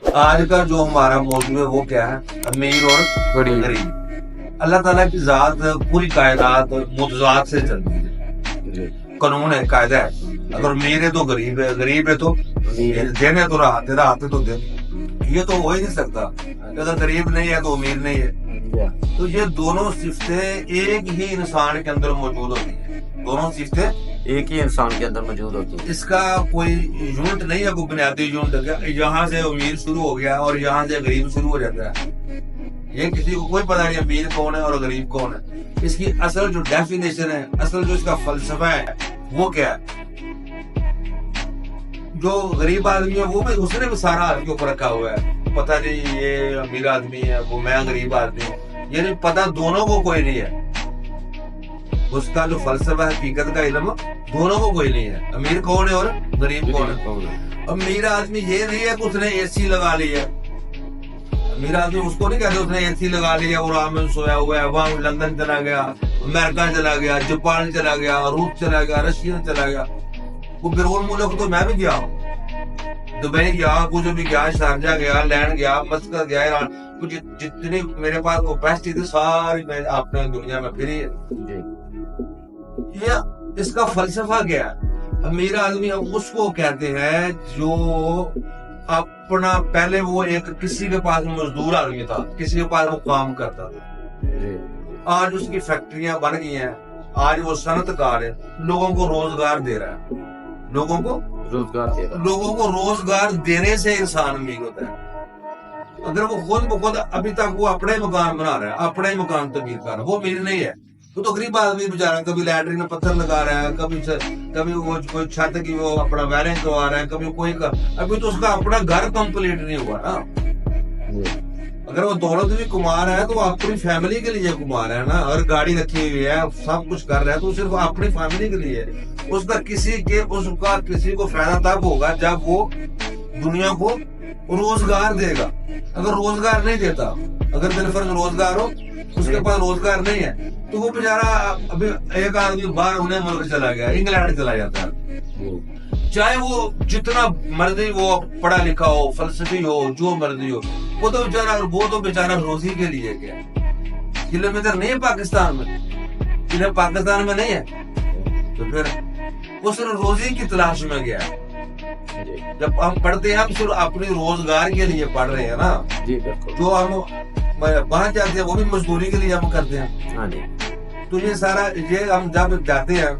آج کا جو ہمارا موضوع ہے وہ کیا ہے؟ امیر اور غریب۔ اللہ تعالیٰ کی ذات پوری کائنات متضاد سے چلتی ہے، قانون ہے، قاعدہ ہے۔ اگر امیر ہے تو غریب ہے، غریب ہے تو دینے تو رہا آتے تو دے، یہ تو ہو ہی نہیں سکتا۔ اگر غریب نہیں ہے تو امیر نہیں ہے، تو یہ دونوں صفتیں ایک ہی انسان کے اندر موجود ہوتی ہیں، دونوں صفتیں ایک ہی انسان کے اندر موجود ہوتی ہے۔ اس کا کوئی یونٹ نہیں ہے، کوئی بنیادی یونٹ، یہاں سے امیر شروع ہو گیا اور یہاں سے غریب شروع ہو جاتا ہے۔ یہ کسی کو کوئی پتہ نہیں امیر کون ہے اور غریب کون ہے۔ اس کی اصل جو ڈیفینیشن ہے، اصل جو اس کا فلسفہ ہے وہ کیا ہے؟ جو غریب آدمی ہے وہ بھی اس نے بھی سارا آدمی کے اوپر رکھا ہوا ہے، پتہ نہیں یہ امیر آدمی ہے، وہ میں غریب آدمی ہوں، یعنی پتہ دونوں کو کوئی نہیں ہے۔ اس کا جو فلسفہ حقیقت کا علم دونوں کو کوئی نہیں ہے، امیر کون ہے اور غریب کون ہے۔ امیر آدمی یہ نہیں ہے کہ اس نے اے سی لگا لی ہے، امیر آدمی اس کو نہیں کہتے اس نے اے سی لگا لیا اور آرام میں سویا ہوا ہے، وہاں لندن چلا گیا، امریکہ چلا گیا، جاپان چلا گیا، روس چلا گیا، رشیا چلا گیا۔ وہ بیرون ملک تو میں بھی گیا ہوں، دبئی گیا، کچھ بھی گیا، شارجہ گیا، لینڈ گیا، مسقط گیا، ایران، کچھ جتنی میرے پاس کیپیسٹی تھی ساری میں اپنے دنیا میں پھری ہے۔ یہ اس کا فلسفہ کیا ہے؟ امیر آدمی اس کو کہتے ہیں جو اپنا پہلے وہ ایک کسی کے پاس مزدور آدمی تھا، کسی کے پاس وہ کام کرتا تھا، آج اس کی فیکٹریاں بن گئی ہیں، آج وہ صنعت کار ہے، لوگوں کو روزگار دے رہا ہے، لوگوں کو روزگار دینے سے انسان امیر ہوتا ہے۔ اگر وہ خود بخود ابھی تک وہ اپنا ہی مکان بنا رہا ہے، اپنا ہی مکان تعمیر کر رہا ہے، وہ امیر نہیں ہے۔ وہ تو غریب آدمی بیچارہ کبھی لیٹرین میں پتھر لگا رہا ہے، کبھی وہ کوئی چھت کی وہ اپنا وائرنگ کروا رہا ہے، کبھی کوئی ابھی تو اس کا اپنا گھر کمپلیٹ نہیں ہوا نا۔ اگر وہ دولت بھی کما رہا ہے تو وہ اپنی فیملی کے لیے کما رہا ہے نا، اور گاڑی رکھی ہوئی ہے، سب کچھ کر رہا ہے تو صرف اپنی فیملی کے لیے۔ اس کا کسی کو فائدہ تب ہوگا جب وہ دنیا کو روزگار دے گا۔ اگر روزگار نہیں دیتا، اگر بالفرض روزگار ہو، اس کے پاس روزگار نہیں ہے تو وہ بیچارہ ابھی ایک آدمی باہر انہیں ملک چلا گیا، انگلینڈ چلا جاتا ہے، چاہے وہ جتنا مرضی وہ پڑھا لکھا ہو، فلسفی ہو، جو مرضی ہو، وہ تو بیچارہ روزی کے لیے گیا۔ علم ادھر نہیں ہے پاکستان میں، علم پاکستان میں نہیں ہے تو پھر وہ صرف روزی کی تلاش میں گیا۔ جب ہم پڑھتے ہیں ہم صرف اپنی روزگار کے لیے پڑھ رہے ہیں نا، جو ہم باہر جاتے ہیں وہ بھی مزدوری کے لیے ہم کرتے ہیں۔ تو یہ سارا ہم جب جاتے ہیں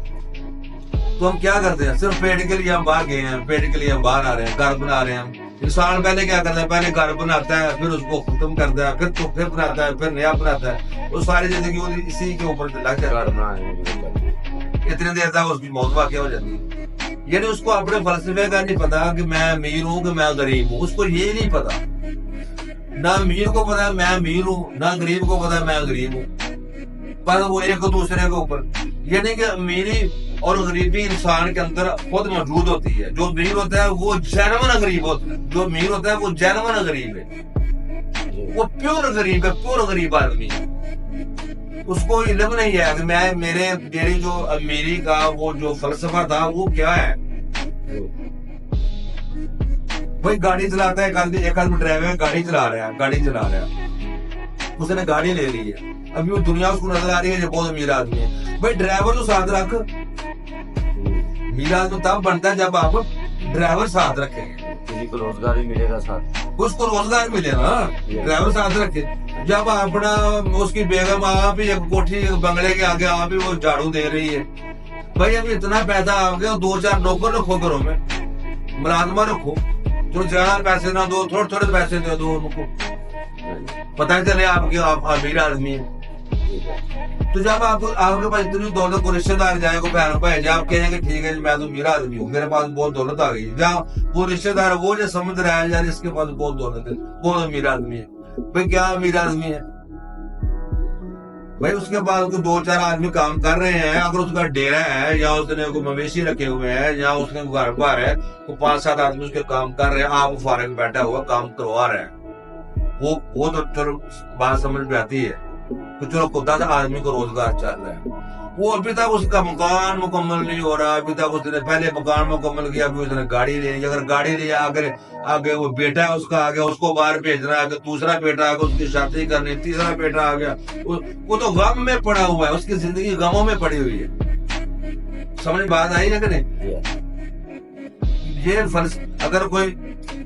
تو ہم کیا کرتے ہیں؟ صرف پیٹ کے لیے ہم باہر گئے ہیں، پیٹ کے لیے ہم باہر آ رہے ہیں، گھر بنا رہے ہیں۔ انسان پہلے کیا کرتا ہے؟ پہلے گھر بناتا ہے، پھر اس کو ختم کرتا ہے، پھر بناتا ہے، پھر نیا بناتا ہے۔ وہ ساری زندگی اسی کے اوپر لگ جاتا ہے، اتنی دیر تک اس کی موت واقع ہو جاتی ہے۔ یعنی اس کو اپنے فلسفے کا نہیں پتا کہ میں امیر ہوں کہ میں غریب ہوں، اس کو یہ نہیں پتا۔ نہ امیر کو پتا میں امیر ہوں، نہ غریب کو پتا میں غریب ہوں، پر وہ ایک دوسرے کے اوپر۔ یعنی کہ امیری اور غریبی انسان کے اندر خود موجود ہوتی ہے۔ جو امیر ہوتا ہے وہ جینون غریب ہوتا ہے، جو امیر ہوتا ہے وہ جینون غریب ہے، وہ پیور غریب ہے، پیور غریب آدمی ہے۔ اس کو علم نہیں ہے کہ میری جو امیری کا وہ جو فلسفہ تھا وہ کیا ہے۔ بھائی گاڑی چلاتا ہے ایک آدمی ڈرائیور گاڑی چلا رہا ہے، اس نے گاڑی لے لی ہے، ابھی وہ دنیا اس کو نظر آ رہی ہے جو بہت امیر آدمی ہے۔ بھائی ڈرائیور تو ساتھ رکھ، امیر آدمی تب بنتا ہے جب آپ ڈرائیور ساتھ رکھیں گے، کسی کو روزگار بھی ملے گا ساتھ، اس کو روزگار ملے گا، ڈرائیور ساتھ رکھے۔ جب اپنا اس کی بیگم آپ بھی ایک کوٹھی بنگلے کے آگے آپ بھی وہ جھاڑو دے رہی ہے، بھائی ابھی اتنا پیسہ آ گیا، 2-4 نوکر رکھو گھروں میں، ملازمہ رکھو، جو زیادہ پیسے نہ دو، تھوڑے پیسے دے دو ان کو، پتہ نہیں چلے آپ امیر آدمی ہیں۔ تو جب آپ کے پاس اتنی دولت کو رشتے دار جائے کو بہن بھائی جب آپ کہیں کہ ٹھیک ہے میں تو امیر آدمی ہوں، میرے پاس بہت دولت آ گئی، جہاں وہ رشتے دار وہ جو سمجھ رہا ہے یار اس کے پاس بہت دولت ہے، بہت امیر آدمی ہے۔ بھائی کیا امیر آدمی ہے؟ بھائی اس کے پاس 2-4 آدمی کام کر رہے ہیں، اگر اس کا ڈیرا ہے یا اس نے کوئی مویشی رکھے ہوئے ہیں یا اس نے گھر بار ہے، تو 5-7 آدمی اس کے کام کر رہے ہیں، آپ فارغ بیٹھا ہوا کام کروا رہے ہیں، وہ تو چلو بات سمجھ میں آتی ہے کہ چلو خدا سے آدمی کو روزگار چل رہا ہے۔ وہ ابھی تک اس کا مکان مکمل نہیں ہو رہا, ابھی تک اس نے پہلے مکان مکمل کیا, ابھی اس نے گاڑی لینی, اگر گاڑی لیا آگے وہ بیٹا ہے اس کا, آگے اس کو باہر بھیجنا ہے, دوسرا بیٹا آگے اس کی شادی کرنی, تیسرا بیٹا آ گیا, وہ تو غم میں پڑا ہوا ہے, اس کی زندگی غموں میں پڑی ہوئی ہے. سمجھ بات آئی ہے کہ نہیں؟ یہ اگر کوئی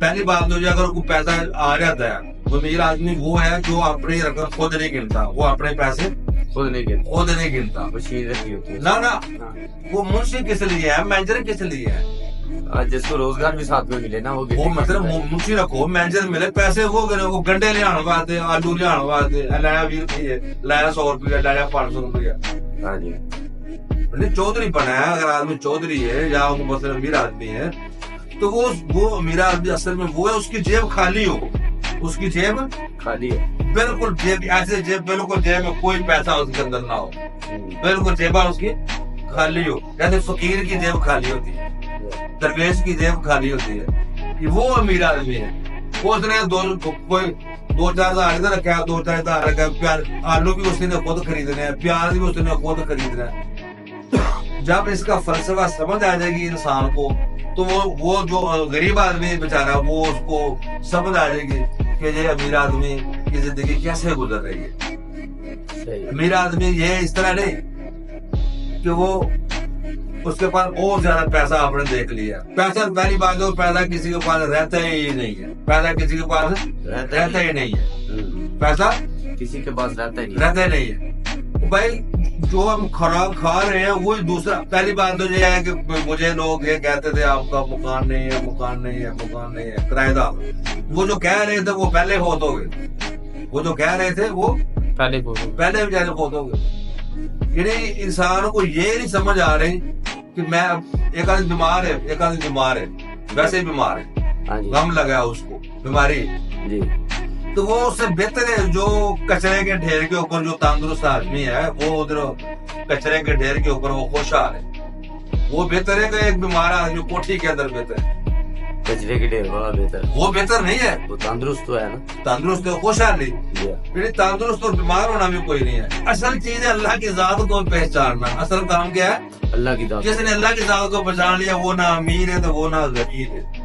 پہلی بات جو اگر کوئی پیسہ آ جاتا ہے, تو میرا آدمی وہ ہے جو اپنی رقم خود نہیں گنتا, وہ اپنے پیسے خود نہیں گنتا. مشین رکھی ہوتی ہے نہ وہ منشی کس لیے ہے, مینیجر کس لیے ہے, جس کو روزگار بھی ساتھ میں ملے نا وہ مطلب منشی رکھو, مینیجر ملے, پیسے وہ گنڈے لے آنے واسطے, آلو لے آنے واسطے, لایا 20 روپیے, لایا 100 روپیہ, لایا 500 روپیہ. ہاں جی, چودھری بنا ہے, اگر آدمی چودھری ہے یا مثلا امیر آدمی ہے, تو وہ امیر آدمی اصل میں وہ ہے اس کی جیب خالی ہو, اس کی جیب خالی ہے, بالکل جیب ایسے جیب بالکل جیب میں کوئی پیسہ اس کے اندر نہ ہو, بالکل جیبا اس کی خالی ہو, جیسے فقیر کی جیب خالی ہوتی ہے, درویش کی جیب خالی ہوتی ہے. وہ امیر آدمی ہے, وہ اس نے 2-4 ہزار ادھر رکھا ہے, 2-4 ہزار رکھا ہے, آلو بھی اس نے خود خریدنے ہیں, پیاز بھی اس نے خود خریدنا ہے. جب اس کا فلسفہ سمجھ آ جائے گی انسان کو, تو وہ جو غریب آدمی بیچارہ, وہ اس کو سمجھ آ جائے گی کہ یہ امیر آدمی کی زندگی کیسے گزر رہی ہے. امیر آدمی یہ اس طرح نہیں کہ وہ اس کے پاس اور زیادہ پیسہ آپ نے دیکھ لیا. پیسہ پہلی بات ہے, پیسہ کسی کے پاس رہتا ہی نہیں ہے, پیسہ کسی کے پاس رہتا ہی نہیں ہے, پیسہ کسی کے پاس رہتا ہی نہیں ہے. بھائی جو ہم خوراک کھا رہے ہیں وہی دوسرا. پہلی بات تو یہ ہے کہ مجھے لوگ یہ کہتے تھے آپ کا مکان نہیں ہے, مکان نہیں ہے, مکان نہیں ہے, کرایہ دار. وہ جو کہہ رہے تھے وہ پہلے فوت ہو گئے, وہ جو کہہ رہے تھے وہ پہلے بیچارے فوت ہو گئے. یعنی انسان کو یہ نہیں سمجھ آ رہی کہ میں ایک آدمی بیمار ہے, ویسے ہی بیمار ہے, غم لگا اس کو, بیماری, تو وہ اس سے بہتر ہے جو کچرے کے ڈھیر کے اوپر جو تندرست آدمی ہے, وہ ادھر کچرے کے ڈھیر کے اوپر وہ خوشحال ہے. وہ بہتر ہے کہ ایک بیمار آدمی کوٹھی کے اندر بہتر ہے, کچرے کے ڈھیر والا بہتر ہے. وہ بہتر نہیں ہے, وہ تندرست تو ہے نا, تندرست ہے, خوشحال نہیں. یعنی تندرست اور بیمار ہونا بھی کوئی نہیں ہے. اصل چیز ہے اللہ کی ذات کو پہچاننا. اصل کام کیا ہے؟ اللہ کی ذات. جس نے اللہ کی ذات کو پہچان لیا وہ نہ امیر ہے تو وہ نہ غریب ہے.